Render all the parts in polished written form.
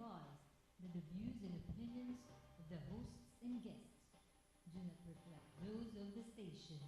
advised that the views and opinions of the hosts and guests do not reflect those of the station.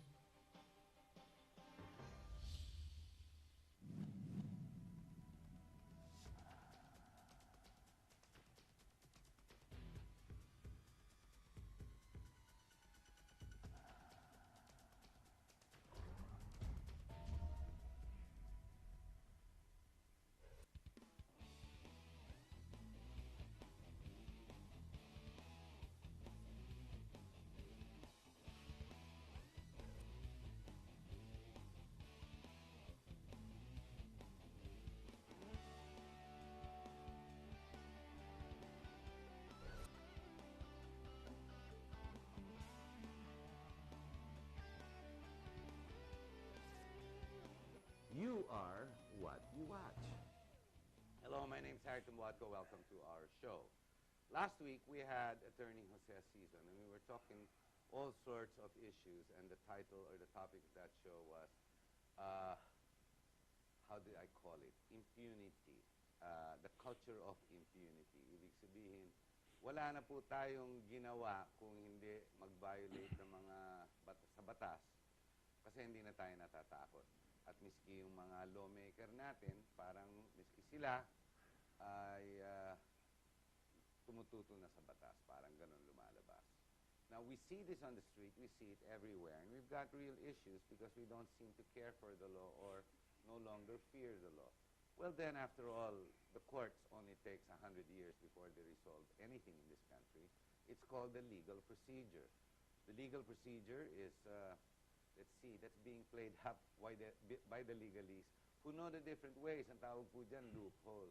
You are what you watch. Hello, my name is Harrington Watko. Welcome to our show. Last week we had Attorney Jose's season, and we were talking all sorts of issues, and the title or the topic of that show was, how did I call it? Impunity. The culture of impunity. Ibig sabihin, wala na po tayong ginawa kung hindi mag-violate ng mga sa batas kasi hindi na tayo natatakot. At miski yung mga lawmaker natin, parang miski sila ay tumututo na sa batas. Parang ganun lumalabas. Now, we see this on the street. We see it everywhere. And we've got real issues because we don't seem to care for the law or no longer fear the law. Well, then, after all, the courts only takes 100 years before they resolve anything in this country. It's called the legal procedure. The legal procedure is... let's see, that's being played up by the legalists who know the different ways. Ang tawag po dyan, loopholes.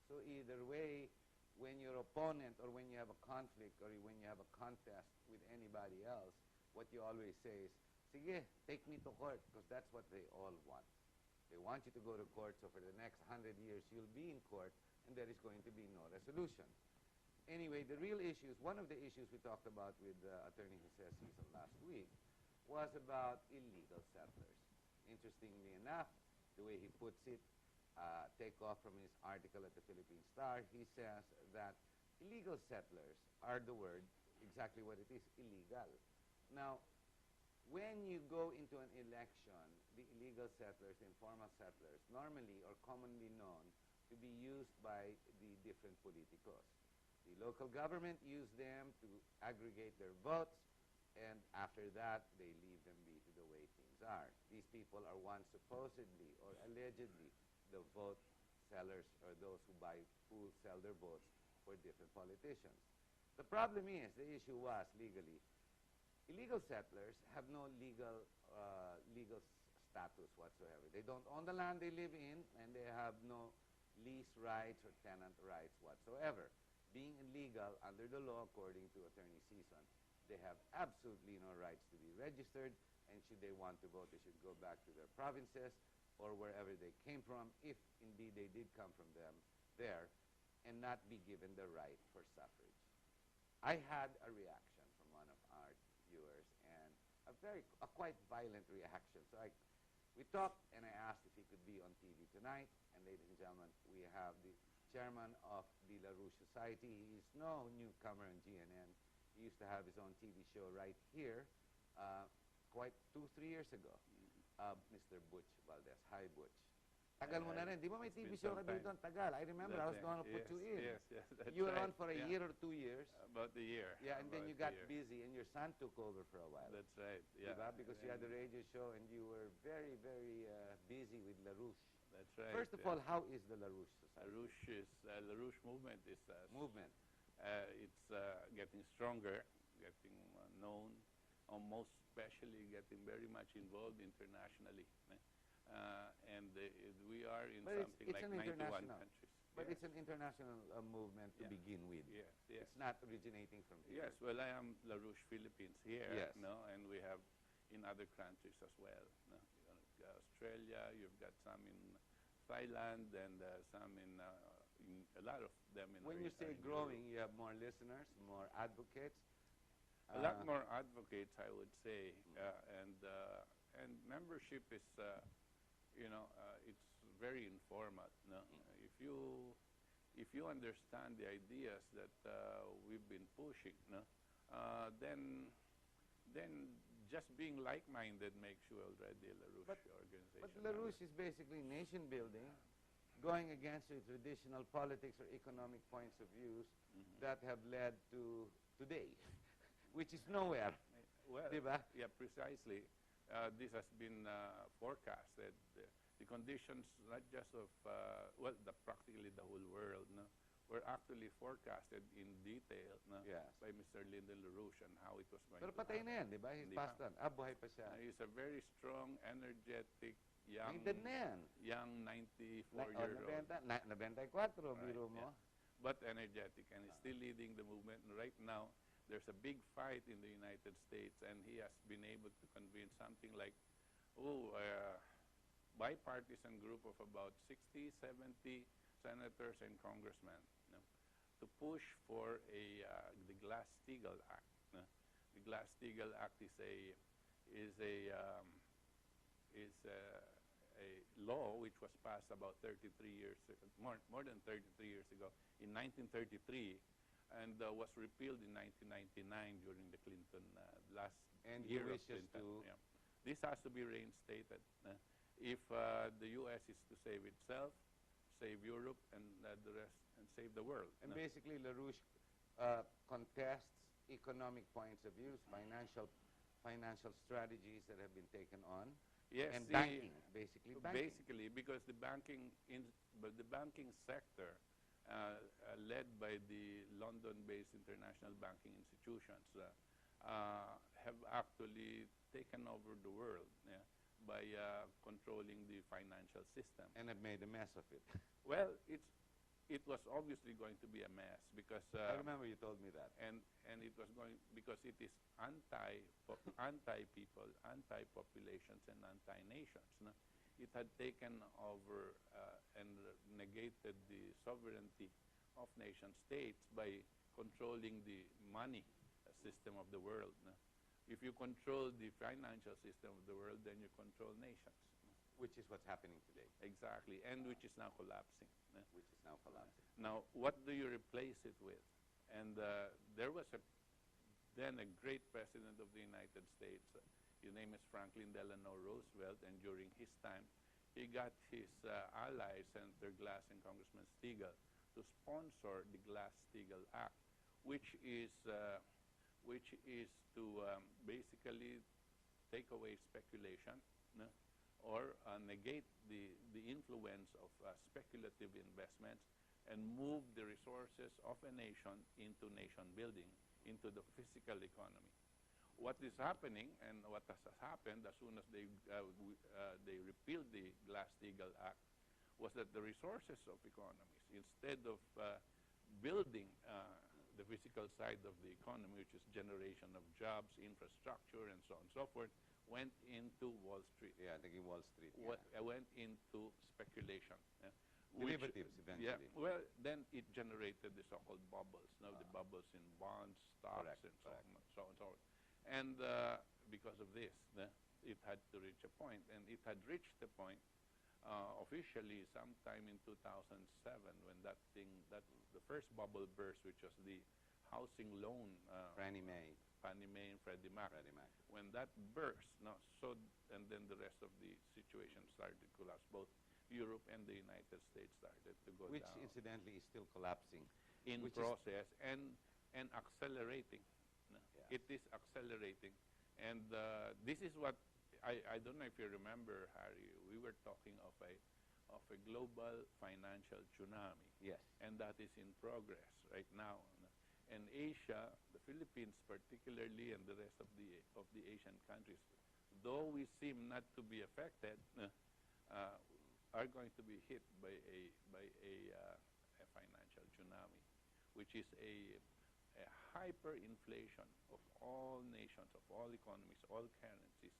So either way, when your opponent or when you have a conflict or when you have a contest with anybody else, what you always say is, sige, take me to court, because that's what they all want. They want you to go to court, so for the next 100 years, you'll be in court, and there is going to be no resolution. Anyway, the real issues, one of the issues we talked about with Attorney Jose's season last week, was about illegal settlers. Interestingly enough, the way he puts it, take off from his article at the Philippine Star, he says that illegal settlers are the word, exactly what it is, illegal. Now, when you go into an election, the illegal settlers, the informal settlers, normally or commonly known to be used by the different politicos. The local government use them to aggregate their votes, and after that, they leave them be to the way things are. These people are once supposedly or allegedly the vote sellers or those who sell their votes for different politicians. The problem is, the issue was legally, illegal settlers have no legal status whatsoever. They don't own the land they live in, and they have no lease rights or tenant rights whatsoever. Being illegal under the law, according to Attorney Season, they have absolutely no rights to be registered, and should they want to vote, they should go back to their provinces or wherever they came from, if indeed they did come from them there, and not be given the right for suffrage. I had a reaction from one of our viewers, and a quite violent reaction. So we talked, and I asked if he could be on TV tonight, and ladies and gentlemen, we have the chairman of the Rouch Society. He is no newcomer in GNN. He used to have his own TV show right here quite 2-3 years ago. Mr. Butch Valdez. Hi, Butch. Tagal mo na rin. Di ba may TV show ka dito ang tagal? I remember I was going to put you in. Yes, that's you were right. on for a year or 2 years. About a year. Yeah, and then you got busy, and your son took over for a while. That's right, yeah. Diba? Because you had the radio show, and you were very, very busy with Rouch. That's right. First of all, how is the Rouch Society? Rouch Movement is movement. It's getting stronger, getting known, most especially getting very much involved internationally. And we are in something like 91 countries. But it's an international movement to begin with. Yes. It's not originating from here. Yes, well, I am Rouch Philippines here, yes. And we have in other countries as well. You've got Australia, you've got some in Thailand, and some in a lot of them in. When you say growing, you have more listeners, more advocates. A lot more advocates, I would say, and membership is, it's very informal. No, if you understand the ideas that we've been pushing, no, then just being like-minded makes you already a LaRouche organization. But LaRouche is basically nation building, going against the traditional politics or economic points of views that have led to today, which is nowhere. Well, Diba? yeah, precisely. This has been forecasted. The conditions, not just of, well, practically the whole world, no, were actually forecasted in detail, no, Yes. by Mr. Lyndon LaRouche and how it was going Pero to patay happen. na yan, di ba? He's Hindi passed pa. on. Buhay pa siya. He's a very strong, energetic, young, May edad na yan. young 94-year-old. 94, biro mo. Yeah. But energetic, and he's still leading the movement. And right now, there's a big fight in the United States, and he has been able to convince something like, bipartisan group of about 60, 70 senators and congressmen, you know, to push for the Glass-Steagall Act. The Glass-Steagall Act is a law which was passed about 33 years, more than 33 years ago, in 1933, and was repealed in 1999 during the Clinton last And year he of wishes Clinton. to... Yeah. This has to be reinstated. If the U.S. is to save itself, save Europe, and the rest, and save the world. And basically, LaRouche contests economic points of view, financial strategies that have been taken on, Yes, and banking, basically banking. Basically, because the banking sector, led by the London-based international banking institutions, have actually taken over the world, yeah, by controlling the financial system. And have made a mess of it. Well, it was obviously going to be a mess because I remember you told me that. and it was going because it is anti-people, anti-populations, and anti-nations. No? It had taken over and negated the sovereignty of nation states by controlling the money system of the world. No? If you control the financial system of the world, then you control nations. Which is what's happening today. Exactly, and which is now collapsing. No? Which is now collapsing. Now, what do you replace it with? And there was then a great president of the United States. His name is Franklin Delano Roosevelt, and during his time, he got his allies, Senator Glass and Congressman Steagall, to sponsor the Glass-Steagall Act, which is to basically take away speculation, no? Or negate the influence of speculative investments and move the resources of a nation into nation building, into the physical economy. What is happening and what has happened as soon as they repealed the Glass-Steagall Act was that the resources of economies, instead of building the physical side of the economy, which is generation of jobs, infrastructure, and so on and so forth, went into Wall Street. Yeah, I think in Wall Street. Went into speculation. Yeah. Derivatives, eventually. Yeah, well, then it generated the so-called bubbles. Now the bubbles in bonds, stocks, Correct, and so correct. on, so on, so on. And because of this, it had to reach a point, and it had reached the point officially sometime in 2007 when the first bubble burst, which was the housing loan. Fannie Mae. Fannie Mae and Freddie Mac. When that burst, and then the rest of the situation started to collapse. Both Europe and the United States started to go Which, down. incidentally, is still collapsing. In process and accelerating. No? Yeah. It is accelerating. And this is what, I don't know if you remember, Harry, we were talking of a global financial tsunami. Yes. And that is in progress right now. And Asia, the Philippines particularly, and the rest of the Asian countries, though we seem not to be affected, are going to be hit by a financial tsunami, which is a hyperinflation of all nations, of all economies, all currencies,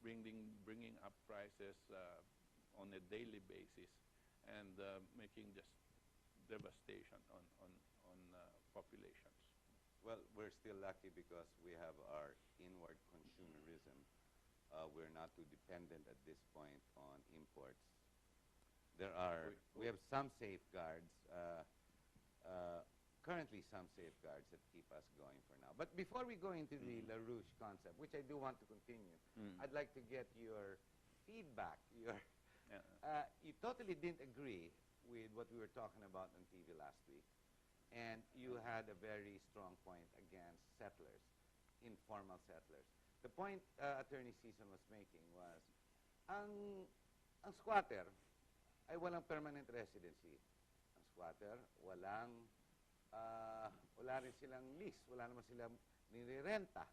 bringing up prices on a daily basis and making just devastation on populations. Well, we're still lucky because we have our inward consumerism. We're not too dependent at this point on imports. We have some safeguards. currently some safeguards that keep us going for now. But before we go into the Rouch concept, which I do want to continue, I'd like to get your feedback. You totally didn't agree with what we were talking about on TV last week, and you had a very strong point against settlers, informal settlers. The point Attorney Season was making was, ang squatter ay walang permanent residency. Ang squatter, wala rin silang lease, wala naman silang nirerenta.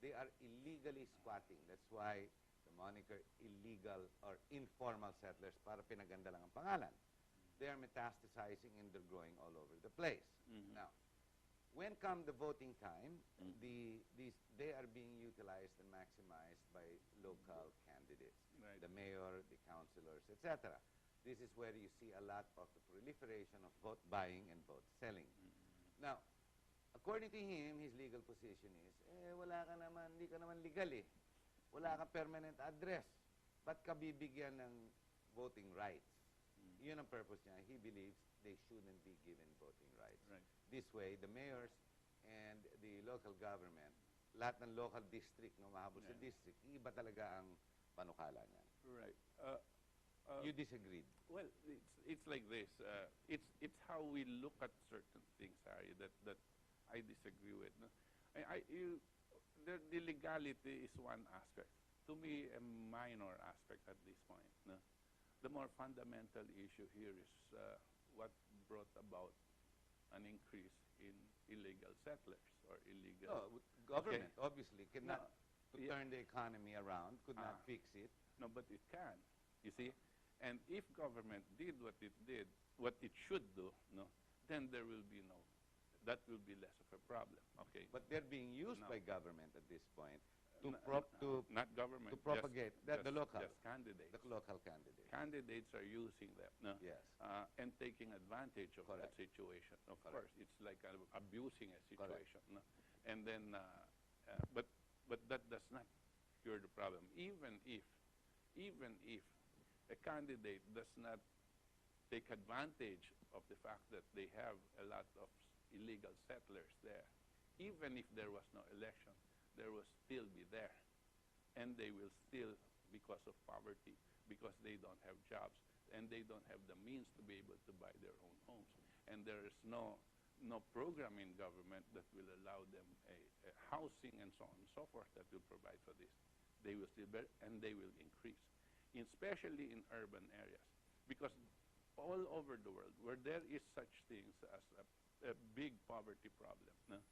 They are illegally squatting. That's why the moniker illegal or informal settlers, para pinaganda lang ang pangalan. They are metastasizing and they're growing all over the place. Now, when come the voting time, they are being utilized and maximized by local candidates, Right. the mayor, the councilors, etc. This is where you see a lot of the proliferation of vote buying and vote selling. Now, according to him, his legal position is, wala ka naman, hindi ka naman legal eh. Wala kang permanent address. Ba't ka bibigyan ng voting rights? Yun ang purpose niya. He believes they shouldn't be given voting rights. Right. This way, the mayors and the local government, lahat ng local district, no, mahabol sa district, iba talaga ang panukala niya. Right. You disagreed. Well, it's like this. It's how we look at certain things, Harry, that I disagree with. No? The legality is one aspect. To me, a minor aspect at this point. No? The more fundamental issue here is what brought about an increase in illegal settlers or illegal... Government, obviously, cannot Yeah. turn the economy around, could not fix it. No, but it can, you see. And if government did what it did, what it should do, no, then there will be that will be less of a problem, okay? But they're being used by government at this point to not government, to propagate the local, just candidates. the local candidates. Candidates are using them, no? Yes. And taking advantage of that Correct. situation. Of Correct. course, it's like kind of abusing a Correct. situation, no? And then, but that does not cure the problem. Even if a candidate does not take advantage of the fact that they have a lot of illegal settlers there, even if there was no election, there will still be there. And they will still, because of poverty, because they don't have jobs, and they don't have the means to be able to buy their own homes. And there is no program in government that will allow them a housing and so on and so forth that will provide for this. They will still bear, and they will increase, especially in urban areas. Because all over the world, where there is such things as a big poverty problem, no?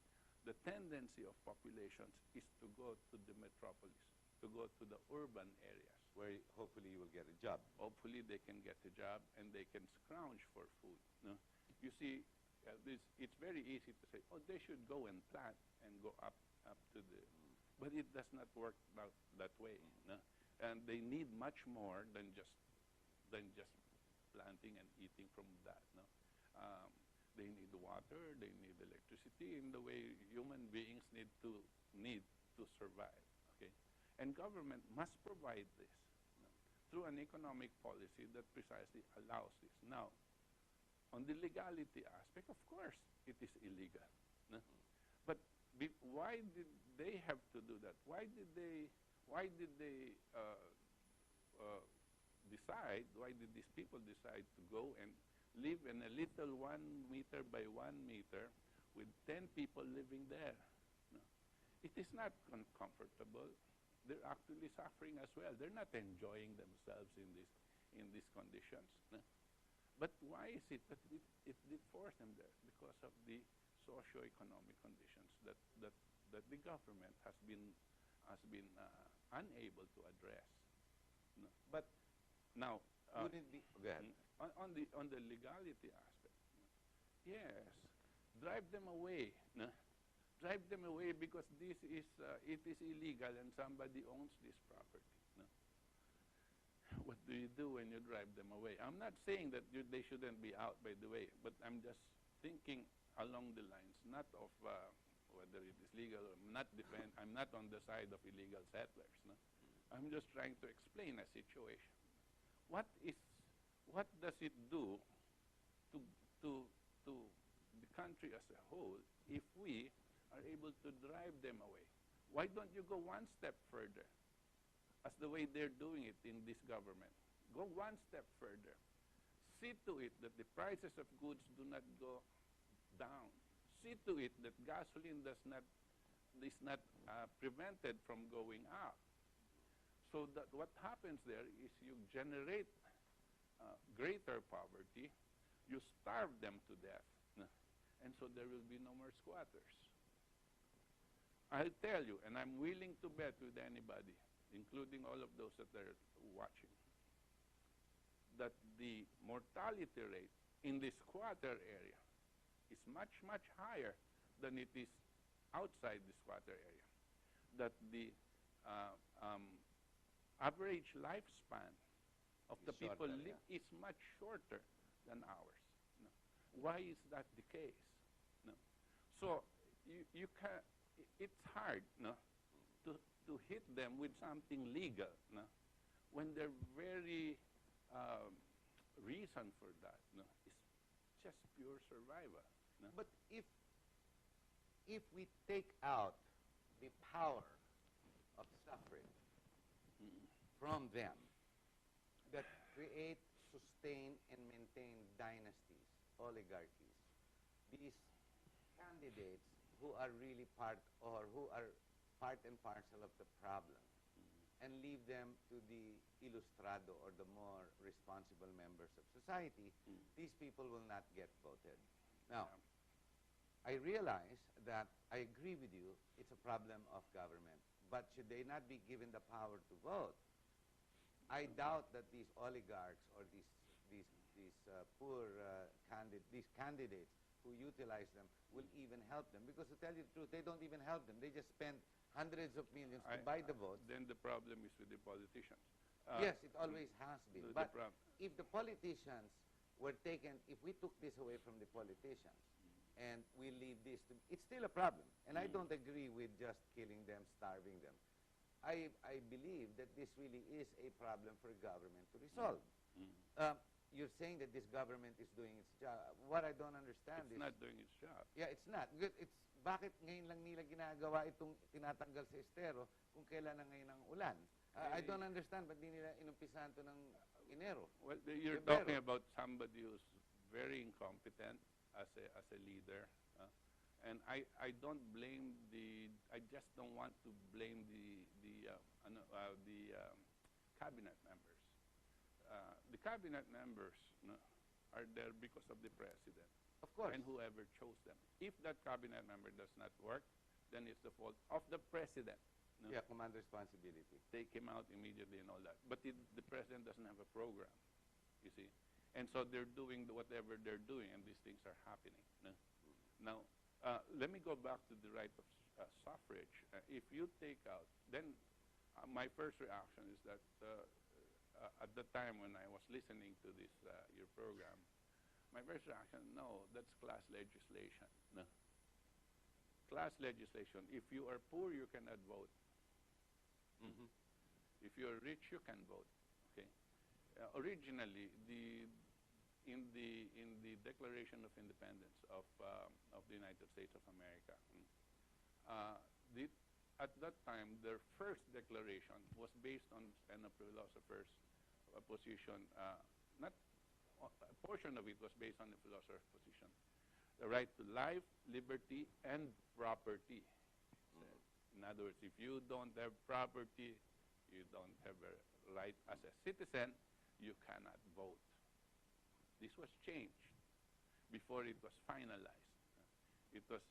The tendency of populations is to go to the metropolis, to go to the urban areas. Where hopefully you will get a job. Hopefully they can get a job and they can scrounge for food. No? You see, it's very easy to say, oh, they should go and plant and go up to the... But it does not work out that way. No? And they need much more than just planting and eating from that. No? They need water, they need electricity in the way human beings need to survive. Okay? And government must provide this, no, through an economic policy that precisely allows this. Now, on the legality aspect, of course, it is illegal. No? But why did they have to do that? Why did these people decide to go and live in a little 1 meter by 1 meter with 10 people living there? No. It is not comfortable. They're actually suffering as well. They're not enjoying themselves in these conditions. No. But why is it that it did force them there? Because of the socio-economic conditions that the government has been unable to address. No. But now, Wouldn't be, go ahead. on the legality aspect, yes, drive them away. No? Drive them away because it is illegal and somebody owns this property. No? What do you do when you drive them away? I'm not saying that they shouldn't be out, by the way, but I'm just thinking along the lines, not of whether it is legal or not. I'm not on the side of illegal settlers. No? I'm just trying to explain a situation. What does it do to the country as a whole if we are able to drive them away. Why don't you go one step further, as the way they're doing it in this government? Go one step further. See to it that the prices of goods do not go down. See to it that gasoline is not prevented from going up. So that what happens there is you generate greater poverty, you starve them to death, and so there will be no more squatters. I'll tell you, and I'm willing to bet with anybody, including all of those that are watching, that the mortality rate in the squatter area is much, much higher than it is outside the squatter area. That the average lifespan of the people is much shorter than ours. No. Why is that the case? No. So you can. It's hard, no, to hit them with something legal, no, when their very reason for that, no, is just pure survival. No? But if we take out the power of suffrage from them, that create, sustain, and maintain dynasties, oligarchies, these candidates who are really part and parcel of the problem, and leave them to the ilustrado or the more responsible members of society, these people will not get voted. Now, I realize that I agree with you, it's a problem of government, but should they not be given the power to vote, I doubt that these oligarchs or these candidates who utilize them will even help them. Because to tell you the truth, they don't even help them. They just spend hundreds of millions to buy the votes. Then the problem is with the politicians. Yes, it always has been. But if the politicians were taken, if we took this away from the politicians and we leave this, it's still a problem. And I don't agree with just killing them, starving them. I believe that this really is a problem for government to resolve. You're saying that this government is doing its job. What I don't understand is... It's not doing its job. Yeah, it's not. Bakit ngayon lang nila ginagawa itong tinatanggal sa estero kung kailan na ngayon ang ulan? I don't understand ba't di nila inumpisahan ito ng Enero. Well, you're talking about somebody who's very incompetent as a leader. And I don't blame I just don't want to blame the cabinet members. The cabinet members are there because of the president. Of course. And whoever chose them. If that cabinet member does not work, then it's the fault of the president. No? Yeah, command responsibility. Take him out immediately and all that. But the president doesn't have a program, you see. And so they're doing whatever they're doing, and these things are happening. No? Now, let me go back to the right of suffrage. If you take out, then my first reaction is that at the time when I was listening to this your program, my first reaction, no, that's class legislation. No. Class legislation. If you are poor, you cannot vote. If you are rich, you can vote. Okay. Originally, in the Declaration of Independence of the United States of America, at that time, their first declaration was based on a philosopher's position. Not a portion of it was based on the philosopher's position. The right to life, liberty, and property. In other words, if you don't have property, you don't have a right as a citizen, you cannot vote. This was changed before it was finalized. It was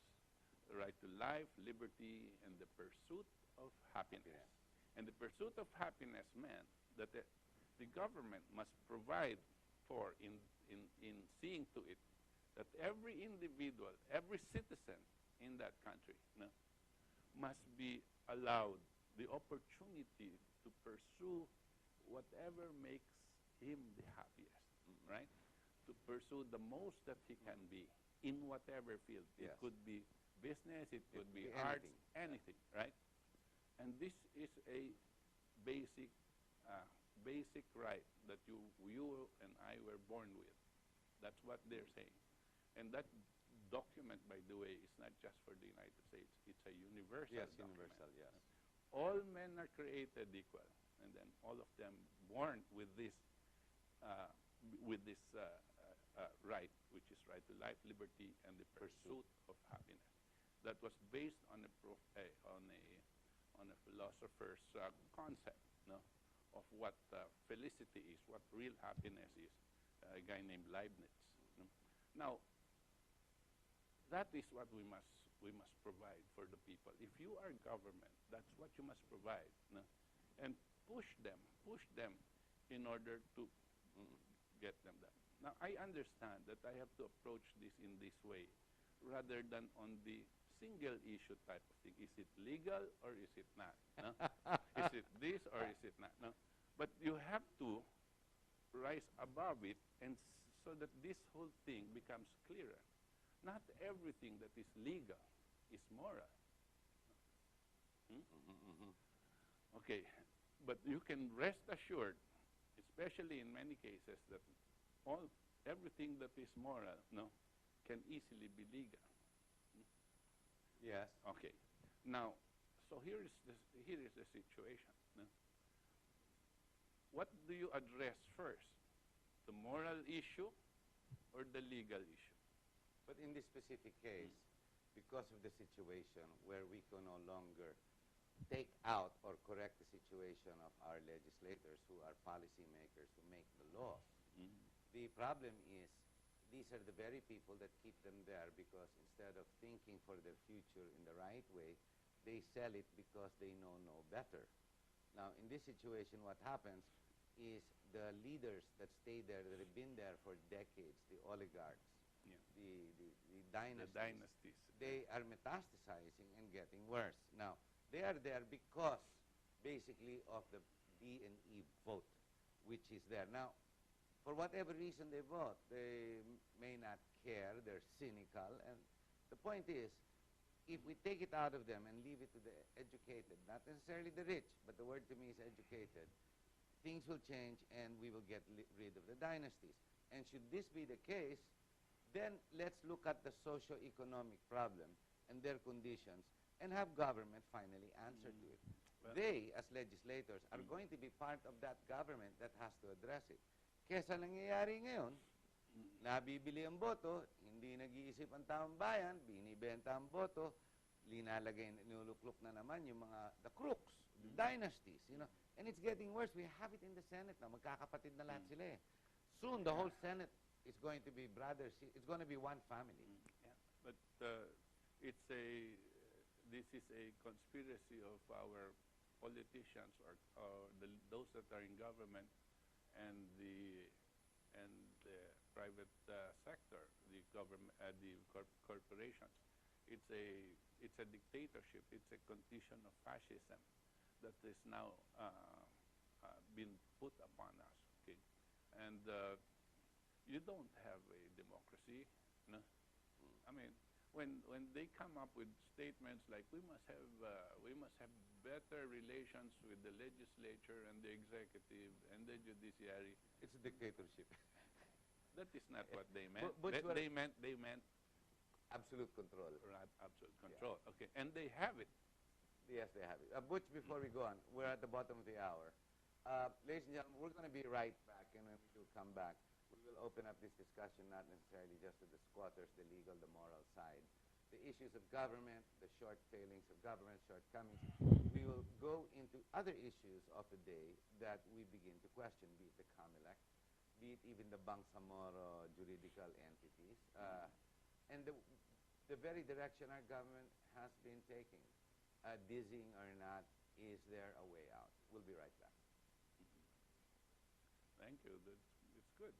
the right to life, liberty, and the pursuit of happiness. And the pursuit of happiness meant that the government must provide for in seeing to it that every individual, every citizen in that country must be allowed the opportunity to pursue whatever makes him the happiest, right? To pursue the most that he can be in whatever field. It could be business, it could be arts, anything, right? And this is a basic right that you and I were born with. That's what they're saying. And that document, by the way, is not just for the United States. It's a universal Yes, document. universal, yes. All men are created equal, and then all of them born with this right, which is right to life, liberty, and the pursuit of happiness. That was based on a philosopher's concept, no, of what felicity is, what real happiness is. A guy named Leibniz. No? Now, that is what we must provide for the people. If you are government, that's what you must provide, no? And push them in order to get them done. Now, I understand that I have to approach this in this way rather than on the single issue type of thing. Is it legal or is it not? No? Is it this or is it not? No? But you have to rise above it and so that this whole thing becomes clearer. Not everything that is legal is moral. Okay, but you can rest assured, especially in many cases, that everything that is moral, no, can easily be legal. Yes. Okay. Now, so here is the situation. No? What do you address first? The moral issue or the legal issue? But in this specific case, because of the situation where we can no longer take out or correct the situation of our legislators who are policymakers who make the laws, the problem is these are the very people that keep them there because instead of thinking for their future in the right way, they sell it because they know no better. Now, in this situation, what happens is the leaders that stay there, that have been there for decades, the oligarchs, the dynasties, they are metastasizing and getting worse. Now, they are there because basically of the D and E vote, which is there. Now, for whatever reason they vote, they may not care, they're cynical, and the point is, if we take it out of them and leave it to the educated, not necessarily the rich, but the word to me is educated, things will change and we will get rid of the dynasties. And should this be the case, then let's look at the socio-economic problem and their conditions and have government finally answer to it. Well, they, as legislators, are going to be part of that government that has to address it. Kesa nangyayari ngayon, nabibili ang boto, hindi nag-iisip ang taong bayan, binibenta ang boto, niluluklok na naman yung the crooks, the dynasties, you know. And it's getting worse. We have it in the Senate now. Magkakapatid na lahat sila eh. Soon, the whole Senate is going to be brothers. It's going to be one family. Yeah. But this is a conspiracy of our politicians or those that are in government and the private sector, the government, the corporations. It's a dictatorship. It's a condition of fascism that is now been put upon us. Okay, and you don't have a democracy. No? I mean, when they come up with statements like we must have better relations with the legislature and the executive and the judiciary, it's a dictatorship. That is not what they meant. They meant absolute control. Right, absolute control. Yeah. Okay, and they have it. Yes, they have it. Butch, before we go on, we're at the bottom of the hour. Ladies and gentlemen, we're going to be right back, and when we do come back, we will open up this discussion not necessarily just to the squatters, the legal, the moral side, the issues of government, the short failings of government, shortcomings. We will go into other issues of the day that we begin to question, be it the COMELEC, be it even the Bangsamoro juridical entities, and the very direction our government has been taking. Dizzying or not, is there a way out? We'll be right back. Thank you. It's good.